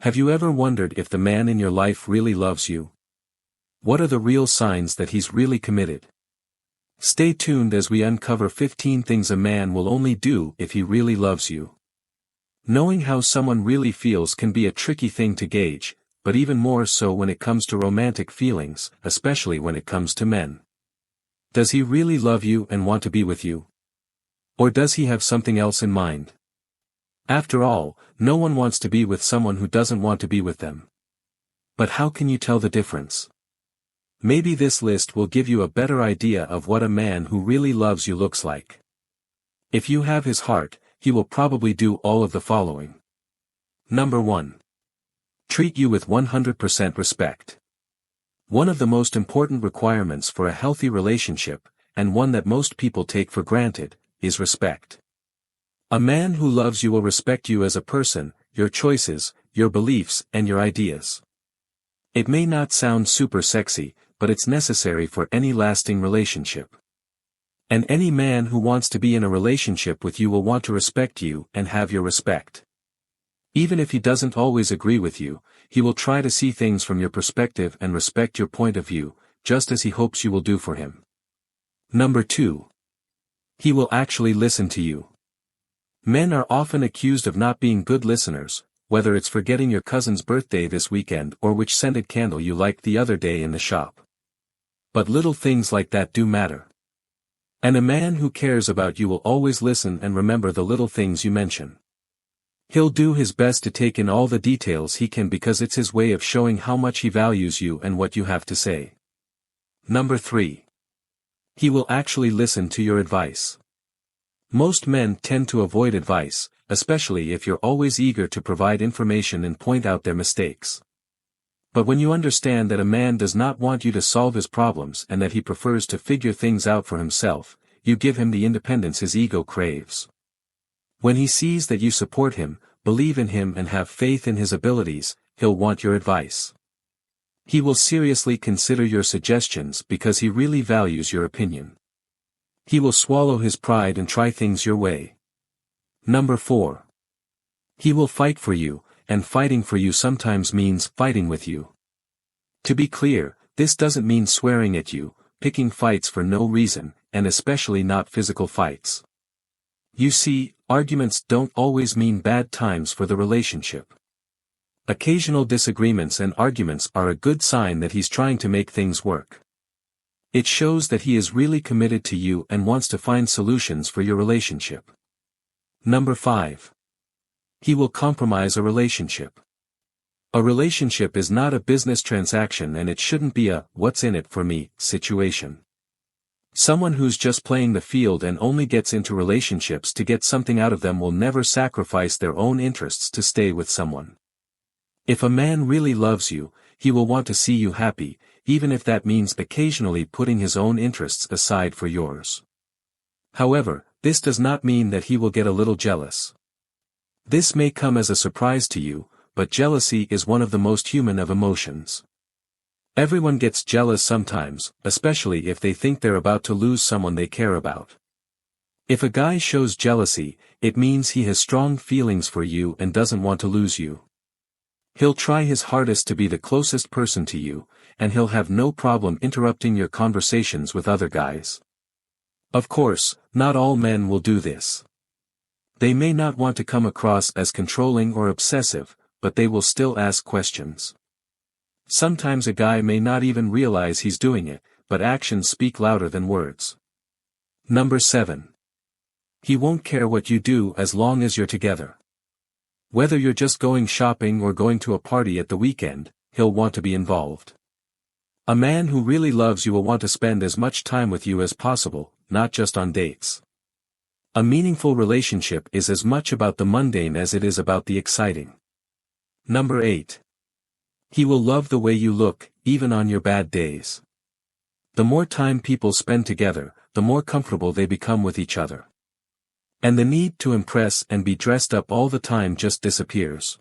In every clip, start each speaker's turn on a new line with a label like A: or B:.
A: Have you ever wondered if the man in your life really loves you? What are the real signs that he's really committed? Stay tuned as we uncover 15 things a man will only do if he really loves you. Knowing how someone really feels can be a tricky thing to gauge, but even more so when it comes to romantic feelings, especially when it comes to men. Does he really love you and want to be with you? Or does he have something else in mind? After all, no one wants to be with someone who doesn't want to be with them. But how can you tell the difference? Maybe this list will give you a better idea of what a man who really loves you looks like. If you have his heart, he will probably do all of the following. Number 1. Treat you with 100% respect. One of the most important requirements for a healthy relationship, and one that most people take for granted, is respect. A man who loves you will respect you as a person, your choices, your beliefs, and your ideas. It may not sound super sexy, but it's necessary for any lasting relationship. And any man who wants to be in a relationship with you will want to respect you and have your respect. Even if he doesn't always agree with you, he will try to see things from your perspective and respect your point of view, just as he hopes you will do for him. Number 2. He will actually listen to you. Men are often accused of not being good listeners, whether it's forgetting your cousin's birthday this weekend or which scented candle you liked the other day in the shop. But little things like that do matter. And a man who cares about you will always listen and remember the little things you mention. He'll do his best to take in all the details he can because it's his way of showing how much he values you and what you have to say. Number 3. He will actually listen to your advice. Most men tend to avoid advice, especially if you're always eager to provide information and point out their mistakes. But when you understand that a man does not want you to solve his problems and that he prefers to figure things out for himself, you give him the independence his ego craves. When he sees that you support him, believe in him and have faith in his abilities, he'll want your advice. He will seriously consider your suggestions because he really values your opinion. He will swallow his pride and try things your way. Number 4. He will fight for you, and fighting for you sometimes means fighting with you. To be clear, this doesn't mean swearing at you, picking fights for no reason, and especially not physical fights. You see, arguments don't always mean bad times for the relationship. Occasional disagreements and arguments are a good sign that he's trying to make things work. It shows that he is really committed to you and wants to find solutions for your relationship. Number 5. He will compromise a relationship. A relationship is not a business transaction and it shouldn't be a "what's in it for me" situation. Someone who's just playing the field and only gets into relationships to get something out of them will never sacrifice their own interests to stay with someone. If a man really loves you, he will want to see you happy, even if that means occasionally putting his own interests aside for yours. However, this does not mean that he will get a little jealous. This may come as a surprise to you, but jealousy is one of the most human of emotions. Everyone gets jealous sometimes, especially if they think they're about to lose someone they care about. If a guy shows jealousy, it means he has strong feelings for you and doesn't want to lose you. He'll try his hardest to be the closest person to you, and he'll have no problem interrupting your conversations with other guys. Of course, not all men will do this. They may not want to come across as controlling or obsessive, but they will still ask questions. Sometimes a guy may not even realize he's doing it, but actions speak louder than words. Number 7. He won't care what you do as long as you're together. Whether you're just going shopping or going to a party at the weekend, he'll want to be involved. A man who really loves you will want to spend as much time with you as possible, not just on dates. A meaningful relationship is as much about the mundane as it is about the exciting. Number 8. He will love the way you look, even on your bad days. The more time people spend together, the more comfortable they become with each other. And the need to impress and be dressed up all the time just disappears.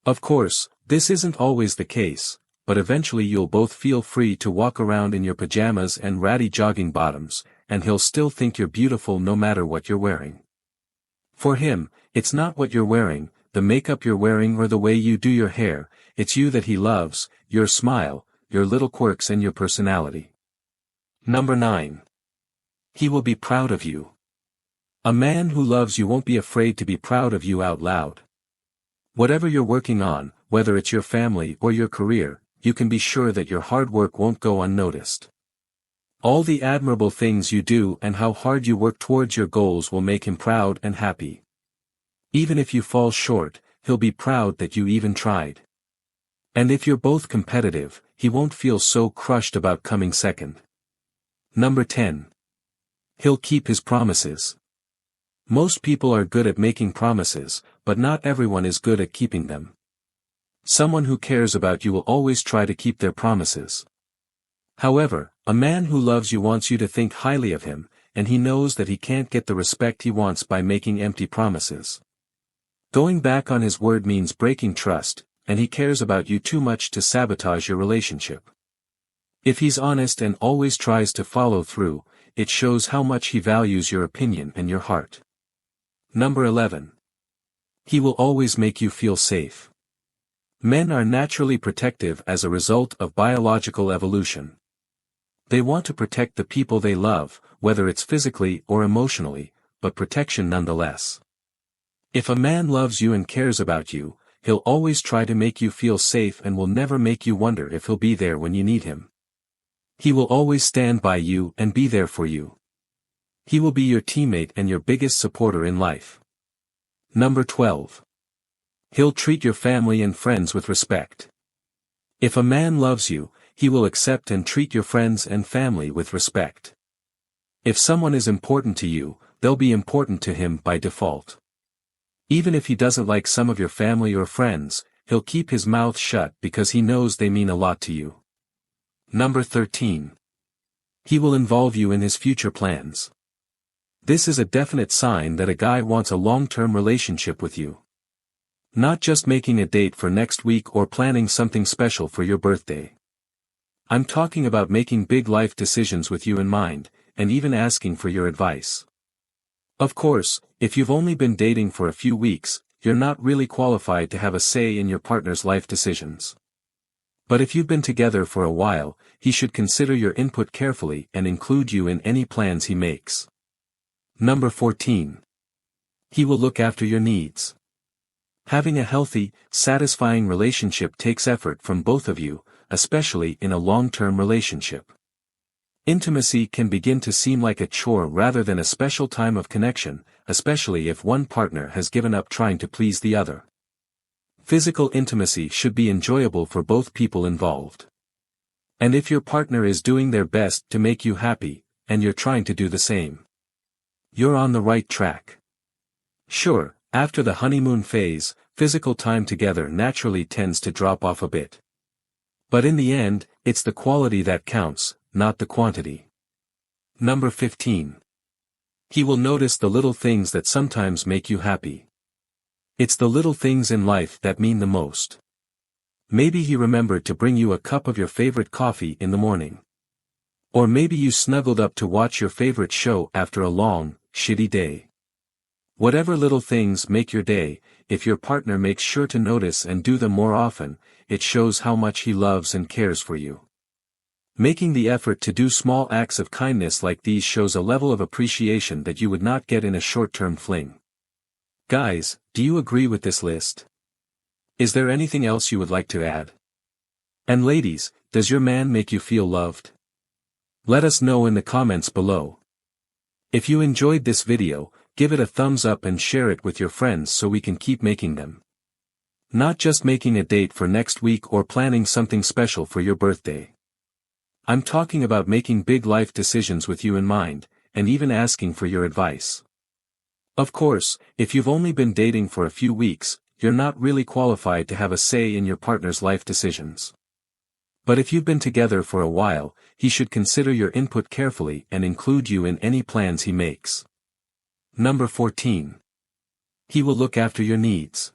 A: Of course, this isn't always the case, but eventually you'll both feel free to walk around in your pajamas and ratty jogging bottoms, and he'll still think you're beautiful no matter what you're wearing. For him, it's not what you're wearing, the makeup you're wearing or the way you do your hair, it's you that he loves, your smile, your little quirks and your personality. Number 9. He will be proud of you. A man who loves you won't be afraid to be proud of you out loud. Whatever you're working on, whether it's your family or your career, you can be sure that your hard work won't go unnoticed. All the admirable things you do and how hard you work towards your goals will make him proud and happy. Even if you fall short, he'll be proud that you even tried. And if you're both competitive, he won't feel so crushed about coming second. Number 10. He'll keep his promises. Most people are good at making promises, but not everyone is good at keeping them. Someone who cares about you will always try to keep their promises. However, a man who loves you wants you to think highly of him, and he knows that he can't get the respect he wants by making empty promises. Going back on his word means breaking trust, and he cares about you too much to sabotage your relationship. If he's honest and always tries to follow through, it shows how much he values your opinion and your heart. Number 11. He will always make you feel safe. Men are naturally protective as a result of biological evolution. They want to protect the people they love, whether it's physically or emotionally, but protection nonetheless. If a man loves you and cares about you, he'll always try to make you feel safe and will never make you wonder if he'll be there when you need him. He will always stand by you and be there for you. He will be your teammate and your biggest supporter in life. Number 12. He'll treat your family and friends with respect. If a man loves you, he will accept and treat your friends and family with respect. If someone is important to you, they'll be important to him by default. Even if he doesn't like some of your family or friends, he'll keep his mouth shut because he knows they mean a lot to you. Number 13. He will involve you in his future plans. This is a definite sign that a guy wants a long-term relationship with you. Not just making a date for next week or planning something special for your birthday. I'm talking about making big life decisions with you in mind, and even asking for your advice. Of course, if you've only been dating for a few weeks, you're not really qualified to have a say in your partner's life decisions. But if you've been together for a while, he should consider your input carefully and include you in any plans he makes. Number 14. He will look after your needs. Having a healthy, satisfying relationship takes effort from both of you, especially in a long-term relationship. Intimacy can begin to seem like a chore rather than a special time of connection, especially if one partner has given up trying to please the other. Physical intimacy should be enjoyable for both people involved. And if your partner is doing their best to make you happy, and you're trying to do the same, you're on the right track. Sure, after the honeymoon phase, physical time together naturally tends to drop off a bit. But in the end, it's the quality that counts, not the quantity. Number 15. He will notice the little things that sometimes make you happy. It's the little things in life that mean the most. Maybe he remembered to bring you a cup of your favorite coffee in the morning. Or maybe you snuggled up to watch your favorite show after a long, shitty day. Whatever little things make your day, if your partner makes sure to notice and do them more often, it shows how much he loves and cares for you. Making the effort to do small acts of kindness like these shows a level of appreciation that you would not get in a short-term fling. Guys, do you agree with this list? Is there anything else you would like to add? And ladies, does your man make you feel loved? Let us know in the comments below. If you enjoyed this video, give it a thumbs up and share it with your friends so we can keep making them. Not just making a date for next week or planning something special for your birthday. I'm talking about making big life decisions with you in mind, and even asking for your advice. Of course, if you've only been dating for a few weeks, you're not really qualified to have a say in your partner's life decisions. But if you've been together for a while, he should consider your input carefully and include you in any plans he makes. Number 14. He will look after your needs.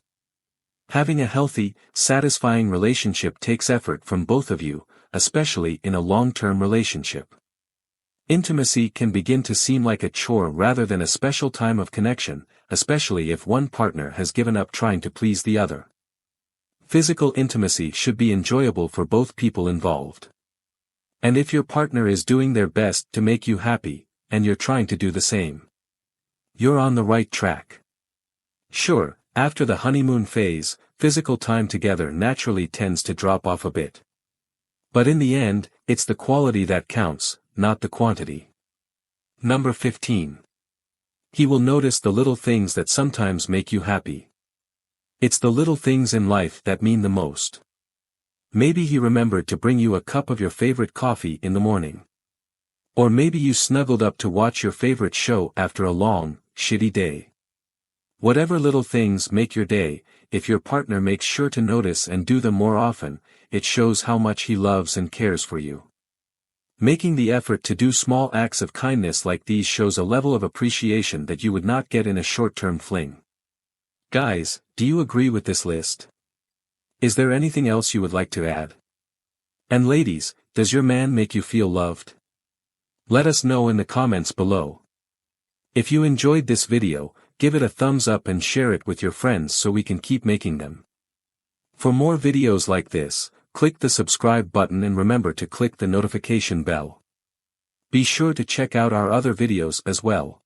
A: Having a healthy, satisfying relationship takes effort from both of you, especially in a long-term relationship. Intimacy can begin to seem like a chore rather than a special time of connection, especially if one partner has given up trying to please the other. Physical intimacy should be enjoyable for both people involved. And if your partner is doing their best to make you happy, and you're trying to do the same, you're on the right track. Sure, after the honeymoon phase, physical time together naturally tends to drop off a bit. But in the end, it's the quality that counts, not the quantity. Number 15. He will notice the little things that sometimes make you happy. It's the little things in life that mean the most. Maybe he remembered to bring you a cup of your favorite coffee in the morning. Or maybe you snuggled up to watch your favorite show after a long, shitty day. Whatever little things make your day, if your partner makes sure to notice and do them more often, it shows how much he loves and cares for you. Making the effort to do small acts of kindness like these shows a level of appreciation that you would not get in a short-term fling. Guys, do you agree with this list? Is there anything else you would like to add? And ladies, does your man make you feel loved? Let us know in the comments below. If you enjoyed this video, give it a thumbs up and share it with your friends so we can keep making them. For more videos like this, click the subscribe button and remember to click the notification bell. Be sure to check out our other videos as well.